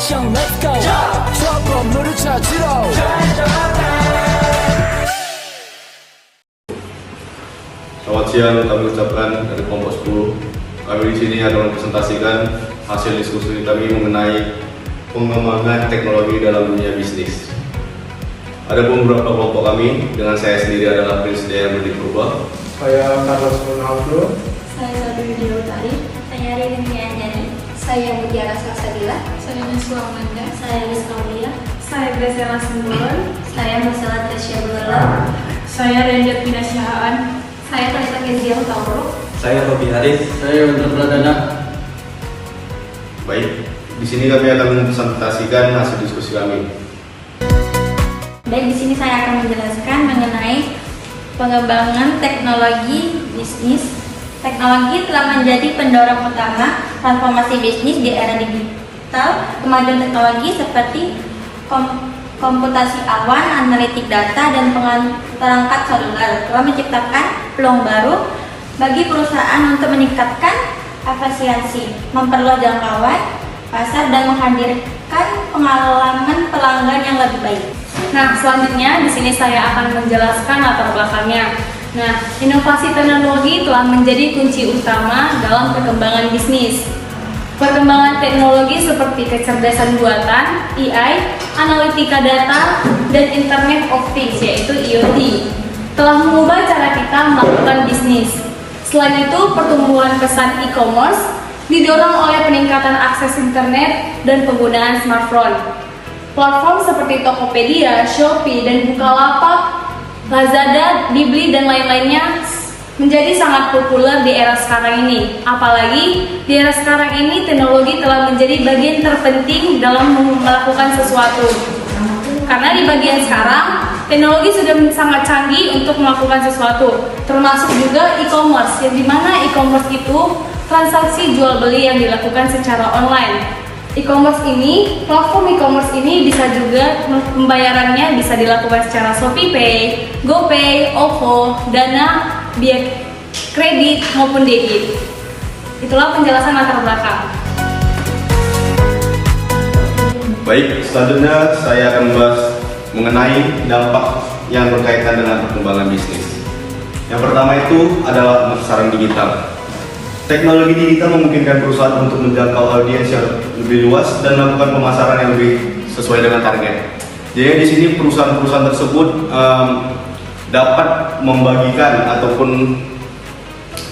액션 let's go 저 건물을 찾으러 Selamat siang, kami ucapkan dari kelompok 10. Kami di sini akan mempresentasikan hasil diskusi kami mengenai pengembangan teknologi dalam dunia bisnis. Ada beberapa kelompok kami, dengan saya sendiri adalah Prince Daya Budi Purba. Saya Carlos Ronaldo. Saya Sadri Diotari. Saya Ririn Anjani. Saya Mutiara Salsabila. Saya Naswa Amanda. Saya Liz Kaulia. Saya Graciela Sembolon. Saya Marcela Tasya Bulala. Saya Renjat Pinasyahaan. Saya Talita Gezial Tauro. Saya Robi Haris. Saya Wendra Pradana. Baik, di sini kami akan mempresentasikan hasil diskusi kami. Baik, di sini saya akan menjelaskan mengenai pengembangan teknologi bisnis. Teknologi telah menjadi pendorong utama transformasi bisnis di era digital. Kemajuan teknologi seperti komputasi awan, analitik data, dan perangkat seluler telah menciptakan peluang baru bagi perusahaan untuk meningkatkan efisiensi, memperluas jangkauan pasar, dan menghadirkan pengalaman pelanggan yang lebih baik. Nah, selanjutnya di sini saya akan menjelaskan latar belakangnya. Nah, inovasi teknologi telah menjadi kunci utama dalam perkembangan bisnis. Perkembangan teknologi seperti kecerdasan buatan, AI, analitika data, dan Internet of Things yaitu IoT telah mengubah cara kita melakukan bisnis. Selain itu, pertumbuhan pesat e-commerce didorong oleh peningkatan akses internet dan penggunaan smartphone. Platform seperti Tokopedia, Shopee, dan Bukalapak, Lazada, Blibli, dan lain-lainnya menjadi sangat populer di era sekarang ini. Apalagi di era sekarang ini teknologi telah menjadi bagian terpenting dalam melakukan sesuatu. Karena di bagian sekarang teknologi sudah sangat canggih untuk melakukan sesuatu, termasuk juga e-commerce, yang dimana e-commerce itu transaksi jual beli yang dilakukan secara online. Platform e-commerce ini bisa juga pembayarannya bisa dilakukan secara ShopeePay, GoPay, OVO, Dana, biaya kredit maupun debit. Itulah penjelasan latar belakang. Baik, selanjutnya saya akan membahas mengenai dampak yang berkaitan dengan perkembangan bisnis. Yang pertama itu adalah pemasaran digital. Teknologi digital memungkinkan perusahaan untuk menjangkau audiens yang lebih luas dan melakukan pemasaran yang lebih sesuai dengan target. Jadi di sini perusahaan-perusahaan tersebut dapat membagikan ataupun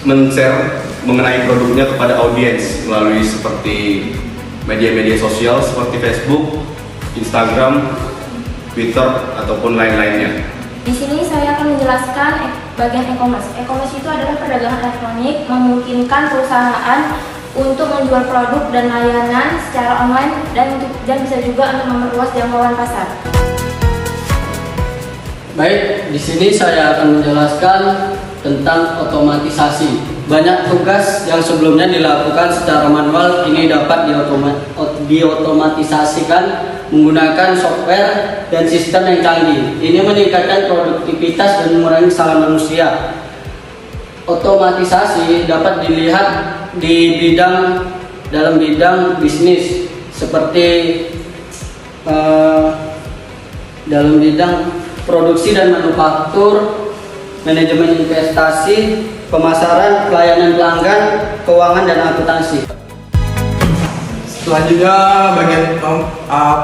men-share mengenai produknya kepada audiens melalui seperti media-media sosial seperti Facebook, Instagram, Twitter, ataupun lain-lainnya. Di sini saya akan menjelaskan bagian e-commerce. E-commerce itu adalah perdagangan elektronik, memungkinkan perusahaan untuk menjual produk dan layanan secara online dan bisa juga untuk memperluas jangkauan pasar. Baik, di sini saya akan menjelaskan tentang otomatisasi. Banyak tugas yang sebelumnya dilakukan secara manual ini dapat diotomatisasikan menggunakan software dan sistem yang canggih. Ini meningkatkan produktivitas dan mengurangi kesalahan manusia. Otomatisasi dapat dilihat dalam bidang bisnis seperti dalam bidang produksi dan manufaktur, manajemen investasi, pemasaran, pelayanan pelanggan, keuangan, dan akuntansi. Selanjutnya bagian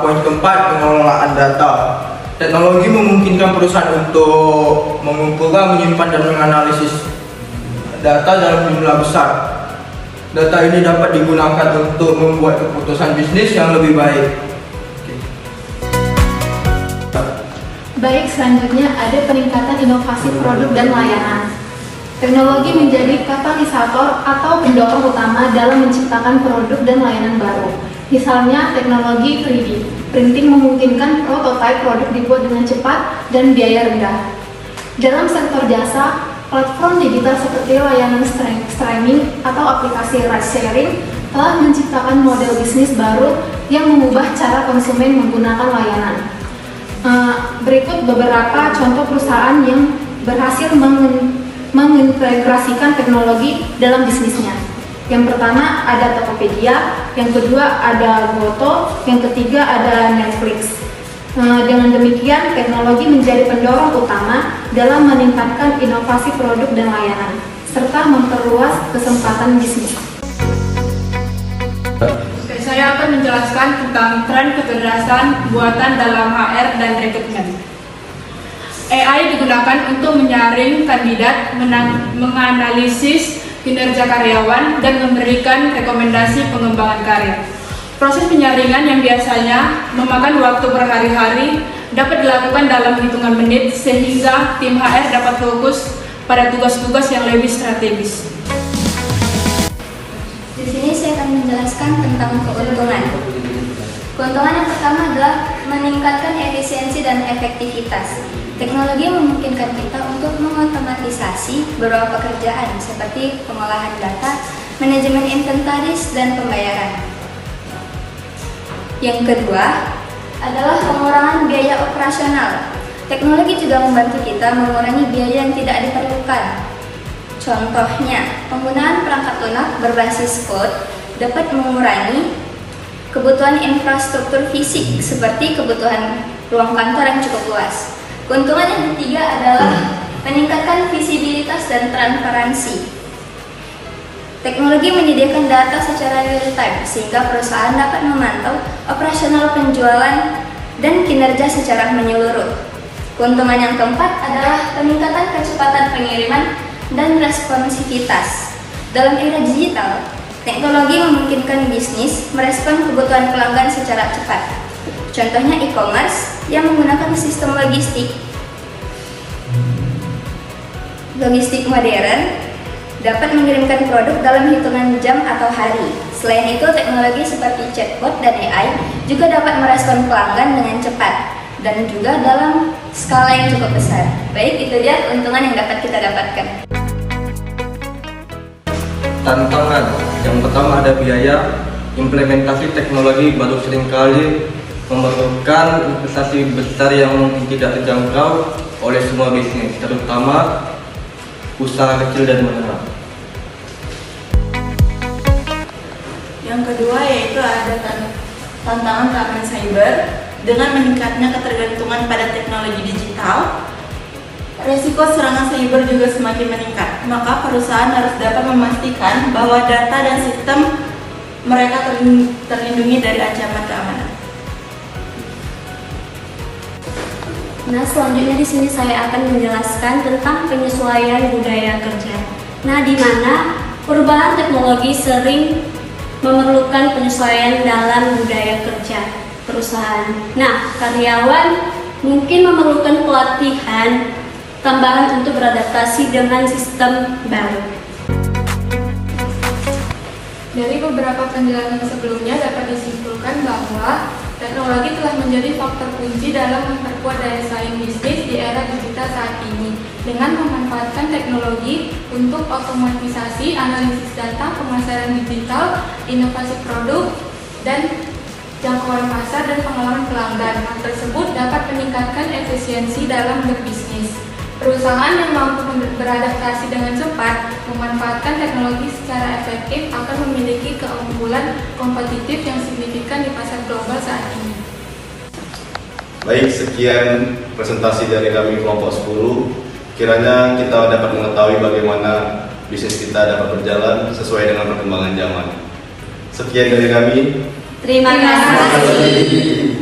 poin keempat, pengelolaan data. Teknologi memungkinkan perusahaan untuk mengumpulkan, menyimpan, dan menganalisis data dalam jumlah besar. Data ini dapat digunakan untuk membuat keputusan bisnis yang lebih baik. Baik, selanjutnya ada peningkatan inovasi produk dan layanan. Teknologi menjadi katalisator atau pendorong utama dalam menciptakan produk dan layanan baru. Misalnya teknologi 3D printing memungkinkan prototipe produk dibuat dengan cepat dan biaya rendah. Dalam sektor jasa, platform digital seperti layanan streaming atau aplikasi ride sharing telah menciptakan model bisnis baru yang mengubah cara konsumen menggunakan layanan. Berikut beberapa contoh perusahaan yang berhasil mengintegrasikan teknologi dalam bisnisnya. Yang pertama ada Tokopedia, yang kedua ada Goto, yang ketiga ada Netflix. Dengan demikian, teknologi menjadi pendorong utama dalam meningkatkan inovasi produk dan layanan, serta memperluas kesempatan bisnis. Saya akan menjelaskan tentang tren kecerdasan buatan dalam HR dan rekrutmen. AI digunakan untuk menyaring kandidat, menganalisis kinerja karyawan, dan memberikan rekomendasi pengembangan karir. Proses penyaringan yang biasanya memakan waktu berhari-hari dapat dilakukan dalam hitungan menit sehingga tim HR dapat fokus pada tugas-tugas yang lebih strategis. Di sini saya akan menjelaskan tentang keuntungan. Keuntungan yang pertama adalah meningkatkan efisiensi dan efektivitas. Teknologi memungkinkan kita untuk mengotomatisasi beberapa pekerjaan seperti pengolahan data, manajemen inventaris, dan pembayaran. Yang kedua adalah pengurangan biaya operasional. Teknologi juga membantu kita mengurangi biaya yang tidak diperlukan. Contohnya, penggunaan perangkat lunak berbasis cloud dapat mengurangi kebutuhan infrastruktur fisik seperti kebutuhan ruang kantor yang cukup luas. Keuntungan yang ketiga adalah meningkatkan visibilitas dan transparansi. Teknologi menyediakan data secara real-time sehingga perusahaan dapat memantau operasional penjualan dan kinerja secara menyeluruh. Keuntungan yang keempat adalah peningkatan kecepatan pengiriman dan responsivitas. Dalam era digital, teknologi memungkinkan bisnis merespon kebutuhan pelanggan secara cepat. Contohnya e-commerce yang menggunakan sistem logistik modern dapat mengirimkan produk dalam hitungan jam atau hari. Selain itu, teknologi seperti chatbot dan AI juga dapat merespon pelanggan dengan cepat dan juga dalam skala yang cukup besar. Baik, itu dia keuntungan yang dapat kita dapatkan. Tantangan yang pertama ada biaya. Implementasi teknologi baru seringkali memerlukan investasi besar yang mungkin tidak terjangkau oleh semua bisnis, terutama usaha kecil dan menengah. Yang kedua yaitu ada tantangan keamanan cyber. Dengan meningkatnya ketergantungan pada teknologi digital, resiko serangan cyber juga semakin meningkat. Maka perusahaan harus dapat memastikan bahwa data dan sistem mereka terlindungi dari ancaman keamanan. Nah, selanjutnya di sini saya akan menjelaskan tentang penyesuaian budaya kerja. Nah, di mana perubahan teknologi sering memerlukan penyesuaian dalam budaya kerja perusahaan. Nah, karyawan mungkin memerlukan pelatihan tambahan untuk beradaptasi dengan sistem baru. Dari beberapa penjelasan sebelumnya dapat disimpulkan bahwa teknologi telah menjadi faktor kunci dalam memperkuat daya saing bisnis di era digital saat ini dengan memanfaatkan teknologi untuk otomatisasi, analisis data, pemasaran digital, inovasi produk, dan jangkauan pasar dan pengalaman pelanggan. Hal tersebut dapat meningkatkan efisiensi dalam berbisnis. Perusahaan yang mampu beradaptasi dengan cepat, memanfaatkan teknologi secara efektif akan memiliki keunggulan kompetitif yang signifikan di pasar global saat ini. Baik, sekian presentasi dari kami kelompok 10. Kiranya kita dapat mengetahui bagaimana bisnis kita dapat berjalan sesuai dengan perkembangan zaman. Sekian dari kami. Terima kasih.